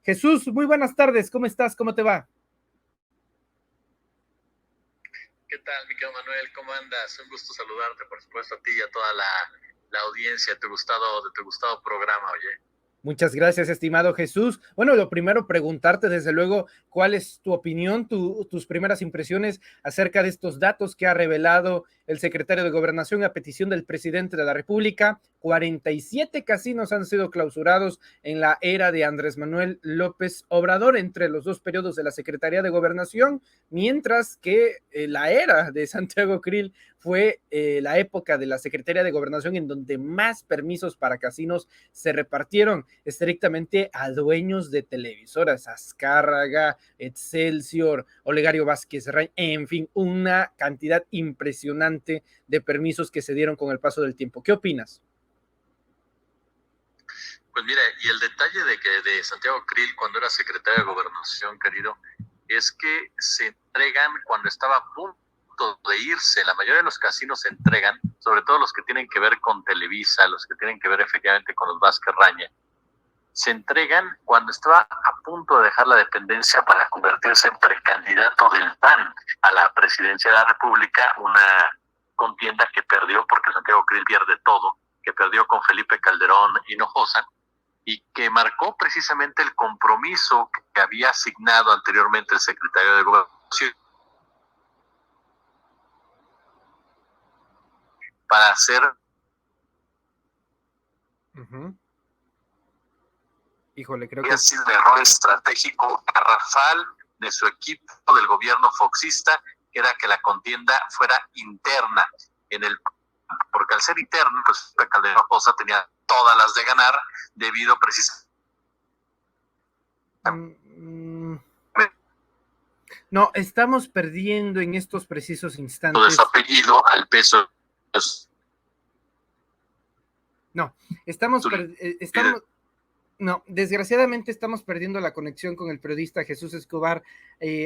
Jesús, muy buenas tardes, ¿cómo estás? ¿Cómo te va? ¿Qué tal, mi querido Manuel? ¿Cómo andas? Un gusto saludarte, por supuesto, a ti y a toda la audiencia de tu gustado programa, oye. Muchas gracias, estimado Jesús. Bueno, lo primero, preguntarte desde luego cuál es tu opinión, tus primeras impresiones acerca de estos datos que ha revelado el secretario de Gobernación a petición del presidente de la República. 47 casinos han sido clausurados en la era de Andrés Manuel López Obrador entre los dos periodos de la Secretaría de Gobernación, mientras que la era de Santiago Krill fue la época de la Secretaría de Gobernación en donde más permisos para casinos se repartieron estrictamente a dueños de televisoras, Azcárraga, Excelsior, Olegario Vázquez Ray, en fin, una cantidad impresionante de permisos que se dieron con el paso del tiempo. ¿Qué opinas? Pues mira, y el detalle de Santiago Krill cuando era secretario de Gobernación, querido, es que se entregan cuando estaba a punto de irse. La mayoría de los casinos se entregan, sobre todo los que tienen que ver con Televisa, los que tienen que ver efectivamente con los Vázquez Raña, se entregan cuando estaba a punto de dejar la dependencia para convertirse en precandidato del PAN a la presidencia de la República, una contienda que perdió porque Santiago Krill pierde todo, que perdió con Felipe Calderón Hinojosa, y que marcó precisamente el compromiso que había asignado anteriormente el secretario de Gobernación para hacer Híjole, creo que ha sido un error estratégico garrafal de su equipo del gobierno foxista, que era que la contienda fuera interna en el, porque al ser interna, pues Calderón Hinojosa tenía todas las de ganar debido precisamente no, estamos perdiendo en estos precisos instantes de su apellido al peso. No, no, desgraciadamente estamos perdiendo la conexión con el periodista Jesús Escobar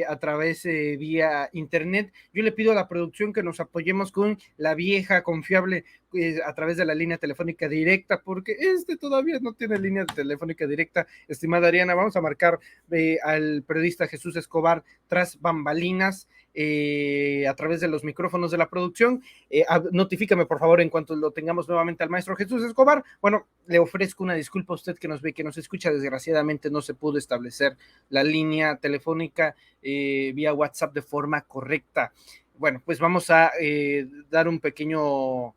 a través vía internet. Yo le pido a la producción que nos apoyemos con la vieja confiable a través de la línea telefónica directa, porque todavía no tiene línea telefónica directa. Estimada Ariana, vamos a marcar al periodista Jesús Escobar tras bambalinas. A través de los micrófonos de la producción. Notifícame por favor en cuanto lo tengamos nuevamente al maestro Jesús Escobar. Bueno, le ofrezco una disculpa a usted que nos ve, que nos escucha. Desgraciadamente no se pudo establecer la línea telefónica vía WhatsApp de forma correcta. Bueno, pues vamos a dar un pequeño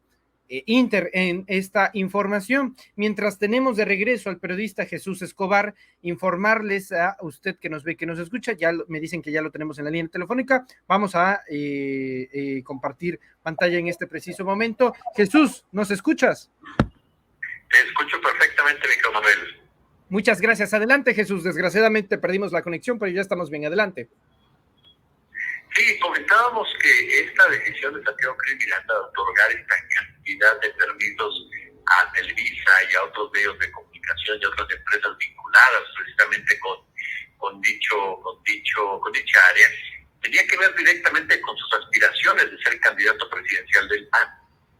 inter en esta información. Mientras tenemos de regreso al periodista Jesús Escobar, informarles a usted que nos ve, que nos escucha, ya me dicen que ya lo tenemos en la línea telefónica, vamos a compartir pantalla en este preciso momento. Jesús, ¿nos escuchas? Te escucho perfectamente, mi querido Manuel. Muchas gracias, adelante Jesús, desgraciadamente perdimos la conexión, pero ya estamos bien, adelante. Sí, comentábamos que esta decisión de Santiago Krill Miranda de otorgar esta cantidad de permisos a Televisa y a otros medios de comunicación y a otras empresas vinculadas precisamente con dicha área, tenía que ver directamente con sus aspiraciones de ser candidato presidencial del PAN.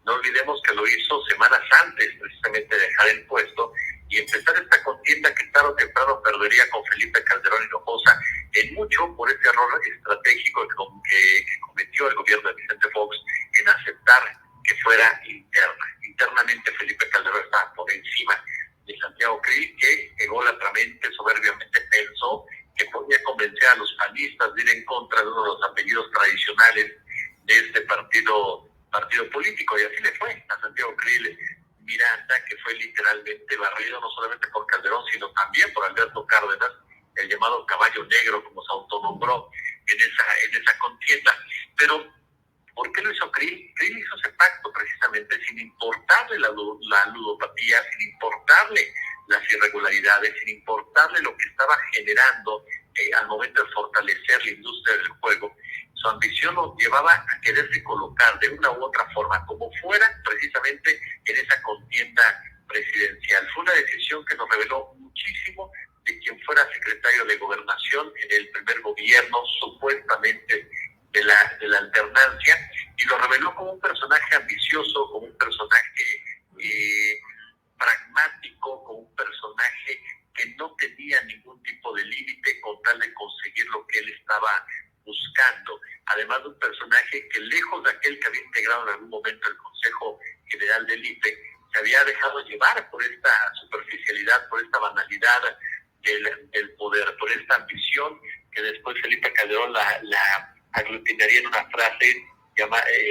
No olvidemos que lo hizo semanas antes precisamente de dejar el puesto y empezar esta contienda que tarde o temprano perdería con Felipe Calderón Hinojosa, en mucho por este error estratégico que cometió el gobierno de Vicente Fox en aceptar que fuera interna. Internamente Felipe Calderón estaba por encima de Santiago Krill, que ególatramente, soberbiamente pensó que podía convencer a los panistas de ir en contra de uno de los apellidos tradicionales de este partido político, y así le fue a Santiago Krill Miranda, que fue literalmente barrido no solamente por Calderón, sino también por Alberto Cárdenas, el llamado caballo negro, como se autonombró en esa contienda. Pero, ¿por qué lo hizo Krill? Krill hizo ese pacto precisamente sin importarle la ludopatía, sin importarle las irregularidades, sin importarle lo que estaba generando al momento de fortalecer la industria del juego. Su ambición lo llevaba a quererse colocar de una u otra forma, como fuera precisamente en esa contienda presidencial. Fue una decisión que nos reveló muchísimo de quien fuera secretario de Gobernación en el primer gobierno, supuestamente de la alternancia, y lo reveló como un personaje ambicioso, como un personaje pragmático, como un personaje que no tenía ningún tipo de límite con tal de conseguir lo que él estaba buscando. Además de un personaje que, lejos de aquel que había integrado en algún momento el Consejo General del IFE, se había dejado llevar por esta superficialidad, por esta banalidad del poder, por esta ambición que después Felipe Calderón la aglutinaría en una frase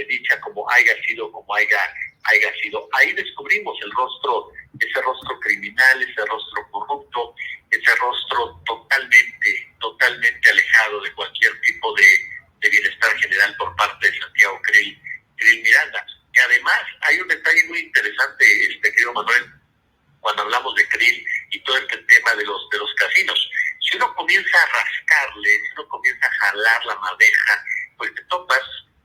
dicha como haya sido, como haya sido. Ahí descubrimos el rostro, ese rostro criminal, ese rostro corrupto, ese rostro totalmente alejado de cualquier tipo de bienestar general por parte de Santiago Krill Miranda. Que además hay un detalle muy interesante, querido Manuel, cuando hablamos de Krill y todo este tema de los casinos. Si uno comienza a rascarle, si uno comienza a jalar la madeja, pues te topas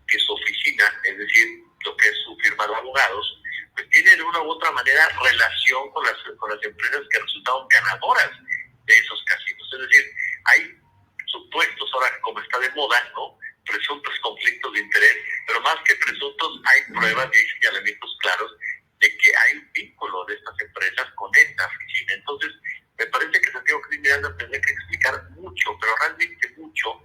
que su oficina, es decir, lo que es su firma de abogados, pues tiene de una u otra manera relación con las empresas que resultaron ganadoras de esos casinos. Es decir, hay supuestos, ahora como está de moda, ¿no?, presuntos conflictos de interés, pero más que presuntos hay pruebas y hay señalamientos claros de que hay un vínculo de estas empresas con esta oficina. Entonces, me parece que Santiago Krill Miranda tendría que explicar mucho, pero realmente mucho,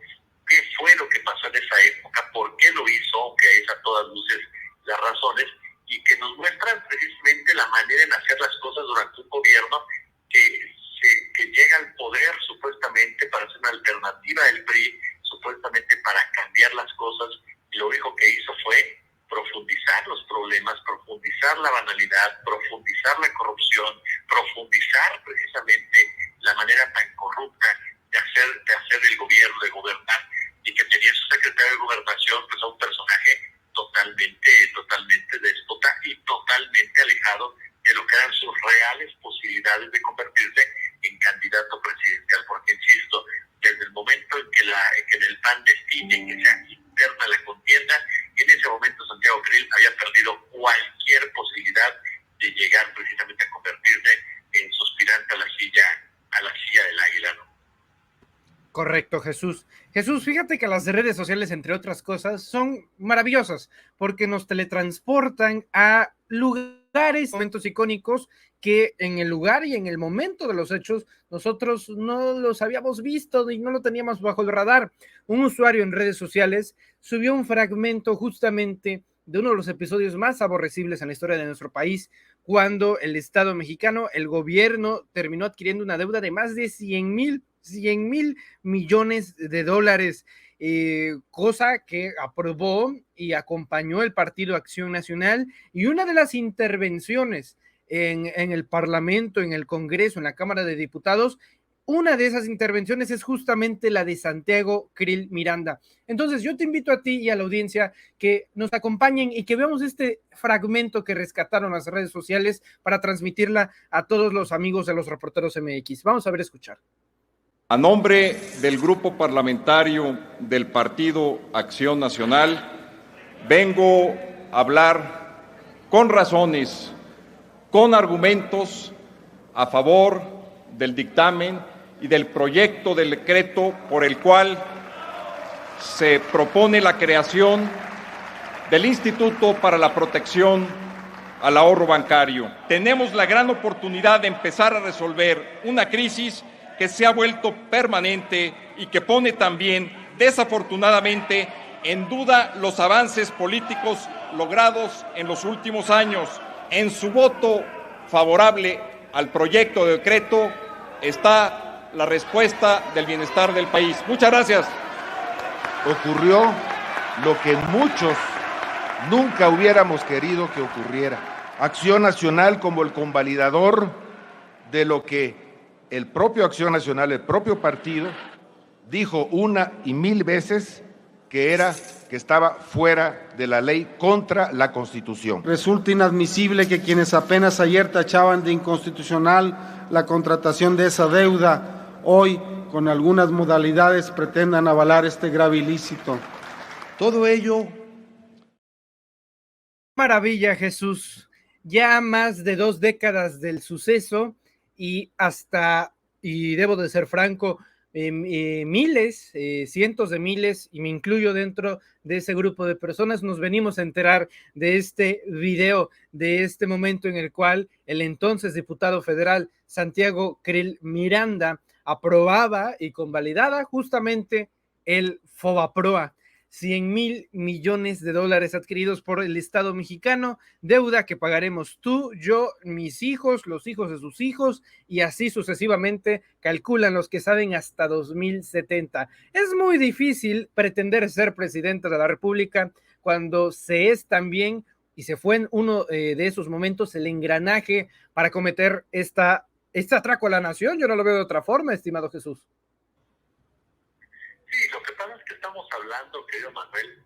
qué fue lo que pasó en esa época, por qué lo hizo, que es a todas luces las razones, y que nos muestran precisamente la manera en hacer las cosas durante un gobierno que llega al poder supuestamente para hacer una alternativa del PRI, supuestamente para cambiar las cosas, y lo único que hizo fue profundizar los problemas, profundizar la banalidad, profundizar la corrupción, profundizar precisamente la manera tan corrupta de hacer el gobierno, de gobernar, y que tenía su secretario de Gobernación pues a un personaje totalmente déspota y totalmente alejado de lo que eran sus reales posibilidades de convertirse en candidato presidencial, porque insisto, desde el momento en que en el PAN define que sea interna la contienda, en ese momento Santiago Krill había perdido cualquier posibilidad de llegar precisamente a convertirse en suspirante a la silla del Águila, ¿no? Correcto, Jesús. Jesús, fíjate que las redes sociales, entre otras cosas, son maravillosas porque nos teletransportan a lugares, momentos icónicos que en el lugar y en el momento de los hechos nosotros no los habíamos visto y no lo teníamos bajo el radar. Un usuario en redes sociales subió un fragmento justamente de uno de los episodios más aborrecibles en la historia de nuestro país, cuando el Estado mexicano, el gobierno, terminó adquiriendo una deuda de más de 100 mil millones de dólares, cosa que aprobó y acompañó el Partido Acción Nacional, y una de las intervenciones en el Parlamento, en el Congreso, en la Cámara de Diputados, una de esas intervenciones es justamente la de Santiago Krill Miranda. Entonces yo te invito a ti y a la audiencia que nos acompañen y que veamos este fragmento que rescataron las redes sociales para transmitirla a todos los amigos de los Reporteros MX. Vamos a ver, escuchar. A nombre del Grupo Parlamentario del Partido Acción Nacional, vengo a hablar con razones, con argumentos a favor del dictamen y del proyecto de decreto por el cual se propone la creación del Instituto para la Protección al Ahorro Bancario. Tenemos la gran oportunidad de empezar a resolver una crisis que se ha vuelto permanente y que pone también, desafortunadamente, en duda los avances políticos logrados en los últimos años. En su voto favorable al proyecto de decreto está la respuesta del bienestar del país. Muchas gracias. Ocurrió lo que muchos nunca hubiéramos querido que ocurriera. Acción Nacional como el convalidador de lo que el propio Acción Nacional, el propio partido, dijo una y mil veces que estaba fuera de la ley, contra la Constitución. Resulta inadmisible que quienes apenas ayer tachaban de inconstitucional la contratación de esa deuda, hoy, con algunas modalidades, pretendan avalar este grave ilícito. Todo ello... Maravilla, Jesús. Ya más de 2 décadas del suceso y debo de ser franco, miles, cientos de miles, y me incluyo dentro de ese grupo de personas, nos venimos a enterar de este video, de este momento en el cual el entonces diputado federal Santiago Krill Miranda aprobaba y convalidaba justamente el FOBAPROA, 100,000 millones de dólares adquiridos por el Estado mexicano, deuda que pagaremos tú, yo, mis hijos, los hijos de sus hijos, y así sucesivamente, calculan los que saben hasta 2070. Es muy difícil pretender ser presidente de la República cuando se es también, y se fue en uno de esos momentos, el engranaje para cometer este atraco a la nación. Yo no lo veo de otra forma, estimado Jesús. Sí, lo que pasa es que estamos hablando, querido Manuel,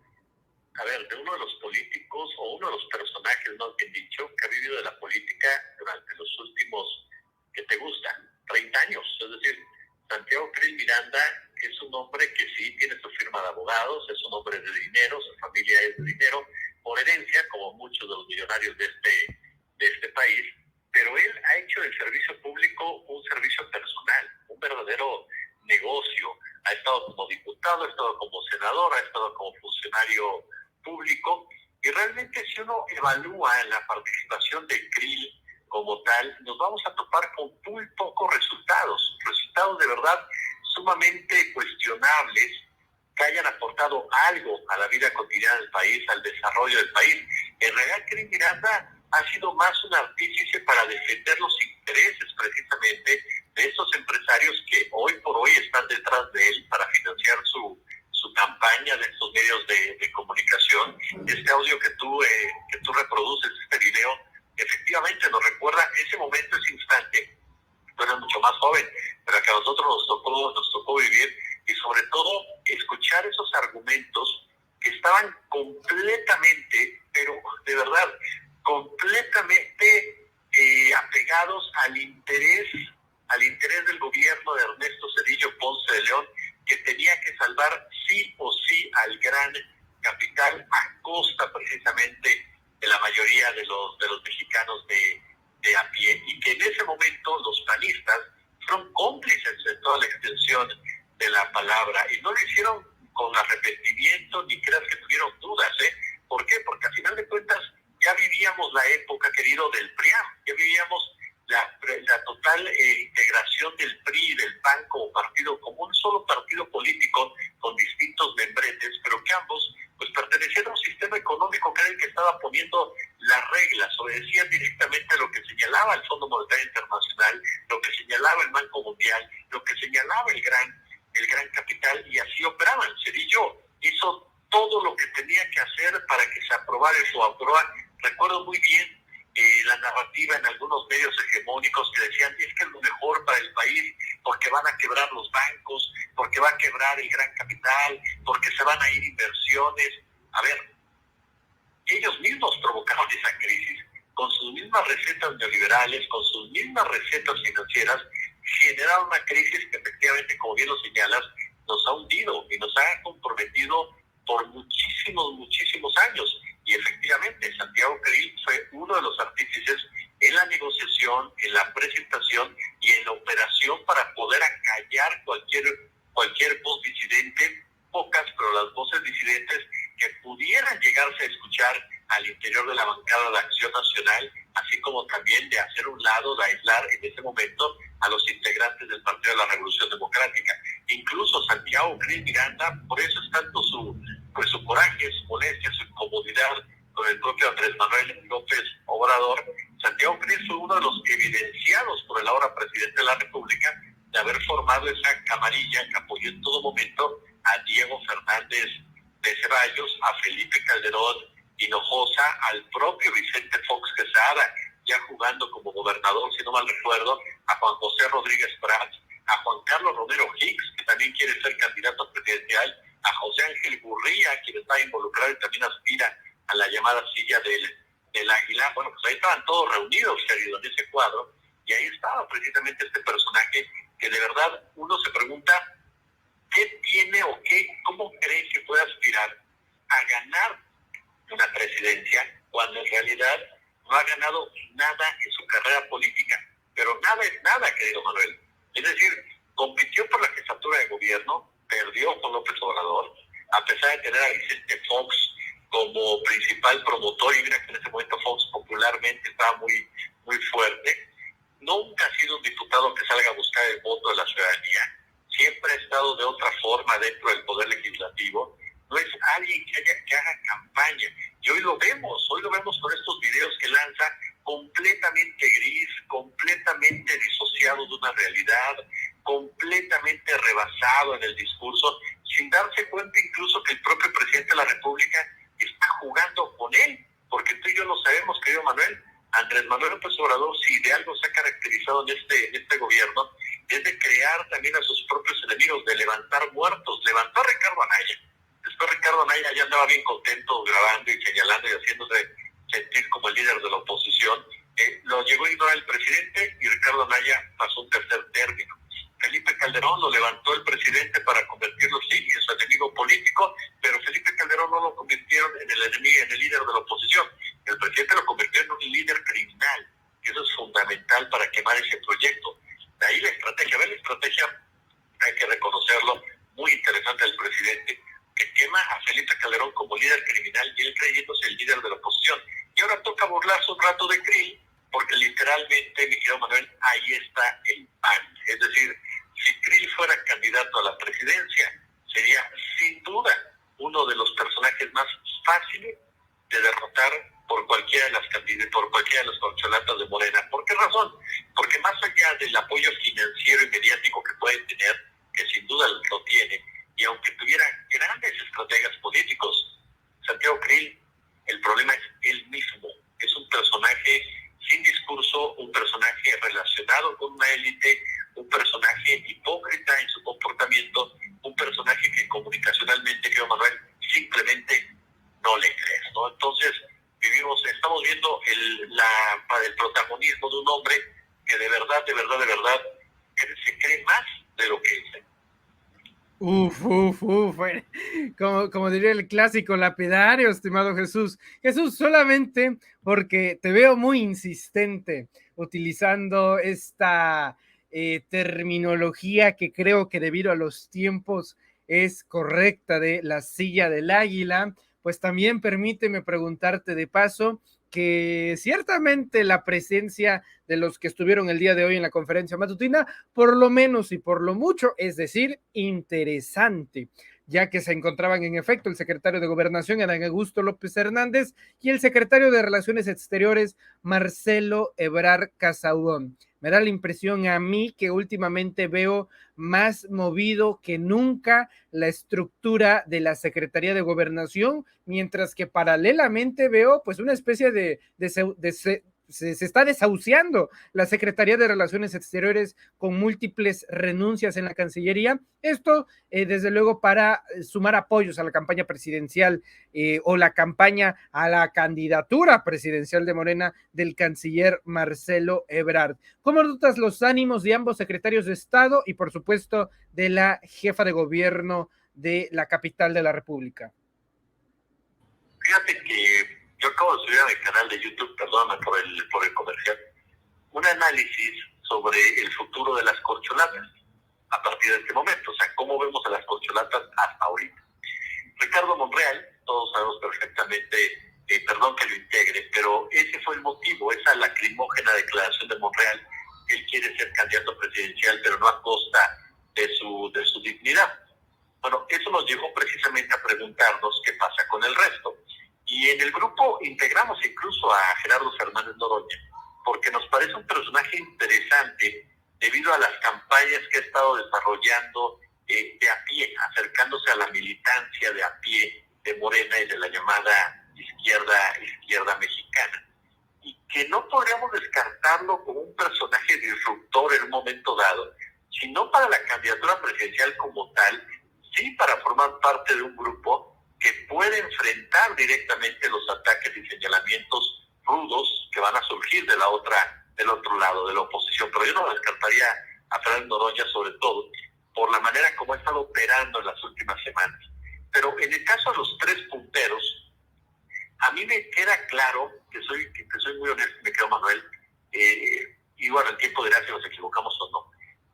a ver, de uno de los políticos o uno de los personajes, más bien dicho, que ha vivido de la política durante los últimos, ¿qué te gustan? 30 años. Es decir, Santiago Krill Miranda es un hombre que sí tiene su firma de abogados, es un hombre de dinero, su familia es de dinero, por herencia, como muchos de los millonarios de este país, pero él ha hecho del servicio público un servicio personal, un verdadero negocio. Ha estado como diputado, ha estado como senador, ha estado como funcionario público, y realmente si uno evalúa la participación de Krill como tal, nos vamos a topar con muy pocos resultados de verdad sumamente cuestionables, que hayan aportado algo a la vida cotidiana del país, al desarrollo del país. En realidad, Krill Miranda ha sido más un artífice para defender los intereses precisamente de esos empresarios que hoy por hoy están detrás de él para financiar su campaña de estos medios de comunicación. Este audio que tú reproduces, este video, efectivamente nos recuerda ese momento, ese instante. Tú eres mucho más joven, pero que a nosotros nos tocó vivir, y sobre todo escuchar esos argumentos que estaban completamente, pero de verdad, completamente apegados al interés del gobierno de Ernesto Zedillo Ponce de León, que tenía que salvar sí o sí al gran capital a costa precisamente de la mayoría de los mexicanos de a pie, y que en ese momento los panistas fueron cómplices en toda la extensión de la palabra, y no lo hicieron con arrepentimiento ni creas que tuvieron dudas. ¿Por qué? Porque al final de cuentas ya vivíamos la época, querido, del PRIAM, ya vivíamos la total integración del PRI y del PAN como partido, como un solo partido político con distintos membretes, pero que ambos pues pertenecían a un sistema económico que era el que estaba poniendo las reglas, obedecían directamente lo que señalaba el Fondo Monetario Internacional, lo que señalaba el Banco Mundial, lo que señalaba el gran capital, y así operaban. Zedillo hizo todo lo que tenía que hacer para que se aprobara el FOBAPROA. Recuerdo muy bien la narrativa en algunos medios hegemónicos que decían: es que es lo mejor para el país, porque van a quebrar los bancos, porque va a quebrar el gran capital, porque se van a ir inversiones. A ver, ellos mismos provocaron esa crisis, con sus mismas recetas neoliberales, con sus mismas recetas financieras, generaron una crisis que efectivamente, como bien lo señalas, nos ha hundido y nos ha comprometido por muchísimos años. Y efectivamente, Santiago Krill fue uno de los artífices en la negociación, en la presentación y en la operación para poder acallar cualquier voz disidente, pocas, pero las voces disidentes que pudieran llegarse a escuchar al interior de la bancada de Acción Nacional, así como también de hacer un lado, de aislar en ese momento a los integrantes del Partido de la Revolución Democrática. Incluso Santiago Krill Miranda, por eso es tanto su coraje, su molestia, su incomodidad con el propio Andrés Manuel López Obrador. Santiago Krill fue uno de los evidenciados por el ahora presidente de la República de haber formado esa camarilla que apoyó en todo momento a Diego Fernández de Ceballos, a Felipe Calderón Hinojosa, al propio Vicente Fox Quesada, ya jugando como gobernador, si no mal recuerdo, a Juan José Rodríguez Prats, a Juan Carlos Romero Hicks, que también quiere ser candidato presidencial, a José Ángel Gurría, quien está involucrado y también aspira a la llamada silla del Águila. Bueno, pues ahí estaban todos reunidos, querido, en ese cuadro, y ahí estaba precisamente este personaje que de verdad uno se pregunta qué tiene o cómo cree que puede aspirar a ganar una presidencia cuando en realidad no ha ganado nada en su carrera política. Pero nada es nada, querido Manuel. Es decir, compitió por la jefatura de gobierno, perdió con López Obrador, a pesar de tener a Vicente Fox como principal promotor, y mira que en ese momento Fox popularmente estaba muy, muy fuerte. Nunca ha sido un diputado que salga a buscar el voto de la ciudadanía, siempre ha estado de otra forma dentro del Poder Legislativo, no es alguien que haga campaña, y hoy lo vemos con estos videos que lanza completamente gris, completamente disociado de una realidad, completamente rebasado en el discurso, sin darse cuenta incluso que el propio presidente de la República está jugando con él, porque tú y yo lo sabemos, querido Manuel. Andrés Manuel López Obrador, si de algo se ha caracterizado en este gobierno, es de crear también a sus propios enemigos, de levantar muertos. Levantó a Ricardo Anaya. Después Ricardo Anaya ya andaba bien contento grabando y señalando y haciéndose sentir como el líder de la oposición. Lo llegó a ignorar el presidente y Ricardo Anaya pasó un tercer término. Felipe Calderón lo levantó el presidente para convertirlo sí en su enemigo político, pero Felipe Calderón no lo convirtieron en el enemigo, en el líder de la oposición. El presidente lo convirtió en un líder criminal, que eso es fundamental para quemar ese proyecto. De ahí la estrategia, hay que reconocerlo, muy interesante del presidente, que quema a Felipe Calderón como líder criminal y él creyéndose el líder de la oposición. Y ahora toca burlarse un rato de Krill, porque literalmente, mi querido Manuel, ahí está el PAN. Es decir, si Krill fuera candidato a la presidencia, sería sin duda uno de los personajes más fáciles de derrotar por cualquiera de las corcholatas de Morena. ¿Por qué razón? Porque más allá del apoyo financiero y mediático que puede tener, que sin duda lo tiene, y aunque tuviera grandes estrategas políticos, Santiago Krill, el problema es él mismo. Es un personaje sin discurso, un personaje relacionado con una élite, un personaje hipócrita en su comportamiento, un personaje que comunicacionalmente, creo, Manuel, simplemente no le crees, ¿no? Entonces, estamos viendo el protagonismo de un hombre que de verdad, se cree más de lo que dice. Como diría el clásico lapidario, estimado Jesús. Jesús, solamente porque te veo muy insistente utilizando esta terminología que creo que debido a los tiempos es correcta, de la silla del águila, pues también permíteme preguntarte de paso que ciertamente la presencia de los que estuvieron el día de hoy en la conferencia matutina, por lo menos y por lo mucho, es decir, interesante, ya que se encontraban en efecto el secretario de Gobernación, Adán Augusto López Hernández, y el secretario de Relaciones Exteriores, Marcelo Ebrard Casaubon. Me da la impresión a mí que últimamente veo más movido que nunca la estructura de la Secretaría de Gobernación, mientras que paralelamente veo pues una especie se está desahuciando la Secretaría de Relaciones Exteriores con múltiples renuncias en la Cancillería. Esto, desde luego, para sumar apoyos a la campaña presidencial o la campaña a la candidatura presidencial de Morena del canciller Marcelo Ebrard. ¿Cómo notas los ánimos de ambos secretarios de Estado y, por supuesto, de la jefa de gobierno de la capital de la República? Fíjate que yo acabo de subir a mi canal de YouTube, perdóname por el comercial, un análisis sobre el futuro de las corcholatas a partir de este momento, o sea, cómo vemos a las corcholatas hasta ahorita. Ricardo Monreal, todos sabemos perfectamente, perdón que lo integre, pero ese fue el motivo, esa lacrimógena declaración de Monreal. Él quiere ser candidato presidencial, pero no a costa de su dignidad. Bueno, eso nos llevó precisamente a preguntarnos qué pasa con el resto. Y en el grupo integramos incluso a Gerardo Fernández Noroña, porque nos parece un personaje interesante debido a las campañas que ha estado desarrollando de a pie, acercándose a la militancia de a pie de Morena y de la llamada izquierda mexicana. Y que no podríamos descartarlo como un personaje disruptor en un momento dado, sino para la candidatura presidencial como tal, sí para formar parte de un grupo que puede enfrentar directamente los ataques y señalamientos rudos que van a surgir del otro lado, de la oposición. Pero yo no descartaría a Fernández Noroña, sobre todo por la manera como ha estado operando en las últimas semanas. Pero en el caso de los tres punteros, a mí me queda claro, que soy muy honesto, me quedo Manuel, y bueno, el tiempo dirá si nos equivocamos o no,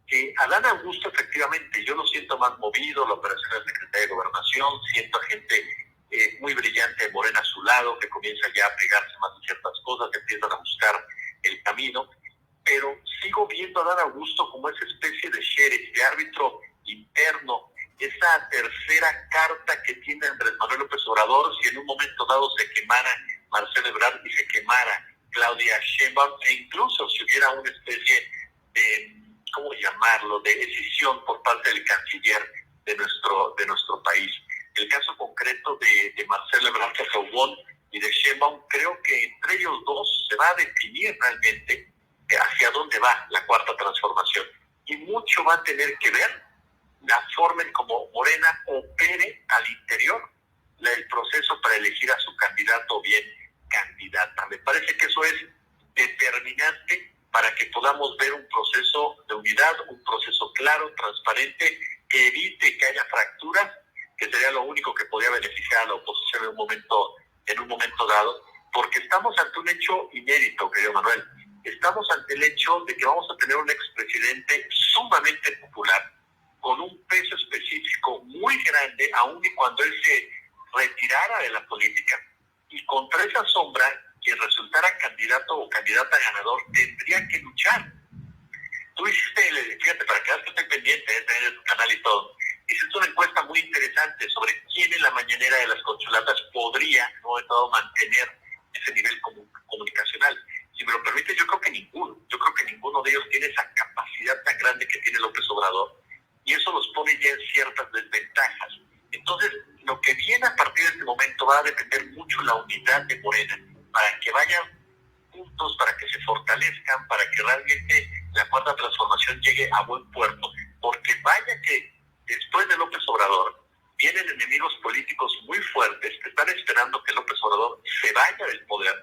que Adán Augusto, efectivamente, yo yo lo siento más movido, la operación del secretario de Gobernación, siento a gente muy brillante de Morena a su lado, que comienza ya a pegarse más en ciertas cosas, que empiezan a buscar el camino, pero sigo viendo a Dan Augusto como esa especie de sheriff, de árbitro interno, esa tercera carta que tiene Andrés Manuel López Obrador, si en un momento dado se quemara Marcelo Ebrard y se quemara Claudia Sheinbaum, e incluso si hubiera una especie de, ¿cómo llamarlo?, de decisión por parte del canciller de nuestro país. El caso concreto de Marcelo Ebrard Casaubon y de Sheinbaum, creo que entre ellos dos se va a definir realmente hacia dónde va la cuarta transformación. Y mucho va a tener que ver la forma en cómo Morena opere al interior el proceso para elegir a su candidato o bien candidata. Me parece que eso es determinante para que podamos ver un proceso de unidad, un proceso claro, transparente, que evite que haya fracturas, que sería lo único que podría beneficiar a la oposición en un momento dado, porque estamos ante un hecho inédito, querido Manuel. Estamos ante el hecho de que vamos a tener un expresidente sumamente popular, con un peso específico muy grande, aun y cuando él se retirara de la política. Y contra esa sombra, quien resultara candidato o candidata ganador tendría que luchar. Tú hiciste, fíjate, para que esté pendiente de tener tu canal y todo, hiciste una encuesta muy interesante sobre quién en la mañanera de las corcholatas podría, no he dado, mantener ese nivel comunicacional. Si me lo permite, yo creo que ninguno de ellos tiene esa capacidad tan grande que tiene López Obrador, y eso los pone ya en ciertas desventajas. Entonces, lo que viene a partir de este momento va a depender mucho la unidad de Morena, para que vayan juntos, para que se fortalezcan, para que realmente la cuarta transformación llegue a buen puerto, porque vaya que después de López Obrador vienen enemigos políticos muy fuertes que están esperando que López Obrador se vaya del poder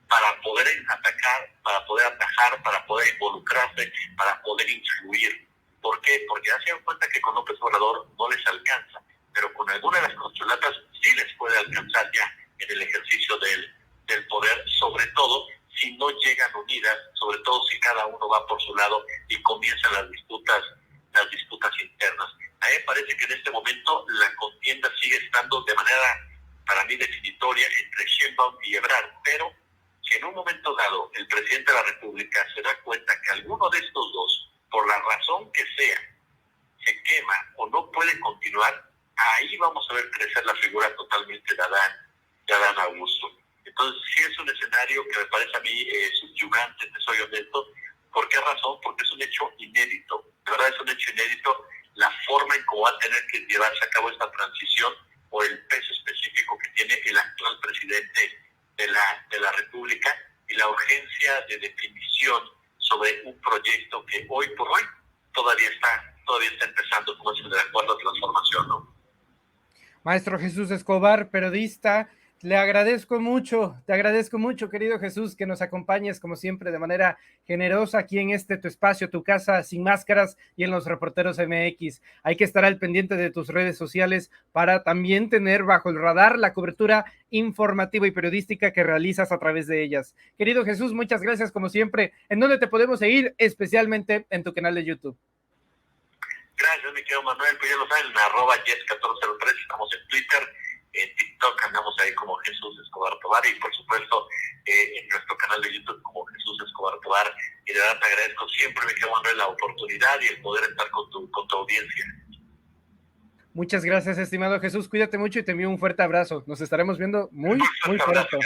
para poder atacar, para poder atajar, para poder involucrarse, para poder influir. ¿Por qué? Porque ya se dan cuenta que con López Obrador no les alcanza, pero con alguna de las corcholatas sí les puede alcanzar ya en el ejercicio del poder, sobre todo si no llegan unidas, sobre todo si cada uno va por su lado y comienzan las disputas internas. A mí me parece que en este momento la contienda sigue estando de manera, para mí, definitoria entre Sheinbaum y Ebrard, pero si en un momento dado el presidente de la República se da cuenta que alguno de estos dos, por la razón que sea, se quema o no puede continuar, ahí vamos a ver crecer la figura totalmente de Adán Augusto. Entonces sí es un escenario que me parece a mí subyugante, te soy honesto. ¿Por qué razón? Porque es un hecho inédito. De verdad es un hecho inédito la forma en cómo va a tener que llevarse a cabo esta transición, o el peso específico que tiene el actual presidente de la República, y la urgencia de definición sobre un proyecto que hoy por hoy todavía está empezando, como es el de la cuarta transformación, ¿no? Maestro Jesús Escobar, periodista, te agradezco mucho, querido Jesús, que nos acompañes como siempre de manera generosa aquí en tu espacio, tu casa sin máscaras, y en los Reporteros MX. Hay que estar al pendiente de tus redes sociales para también tener bajo el radar la cobertura informativa y periodística que realizas a través de ellas. Querido Jesús, muchas gracias como siempre. ¿En dónde te podemos seguir? Especialmente en tu canal de YouTube. Gracias, mi querido Manuel. Pues ya lo saben, @Jes1403, estamos en Twitter, en TikTok andamos ahí como Jesús Escobar Tobar, y por supuesto en nuestro canal de YouTube como Jesús Escobar Tobar. Y de verdad te agradezco siempre, mi querido Manuel, la oportunidad y el poder estar con tu audiencia. Muchas gracias, estimado Jesús. Cuídate mucho y te envío un fuerte abrazo. Nos estaremos viendo muy pronto.